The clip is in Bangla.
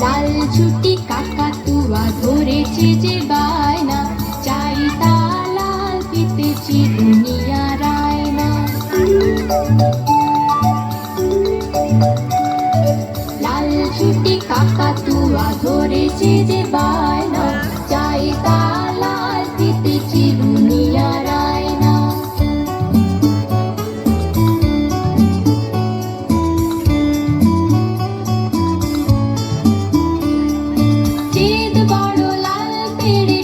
লাল ছুটি কাকাতুয়া ধরেছে যে বায়না, চাই তা লাল পেতেছি দুনিয়ার আয়না। লাল ছুটি কাকাতুয়া ধরেছে যে বায়না, চাই তা লাল পেতেছি দুনিয়ার আয়না। চেদ বড় লাল পেড়ে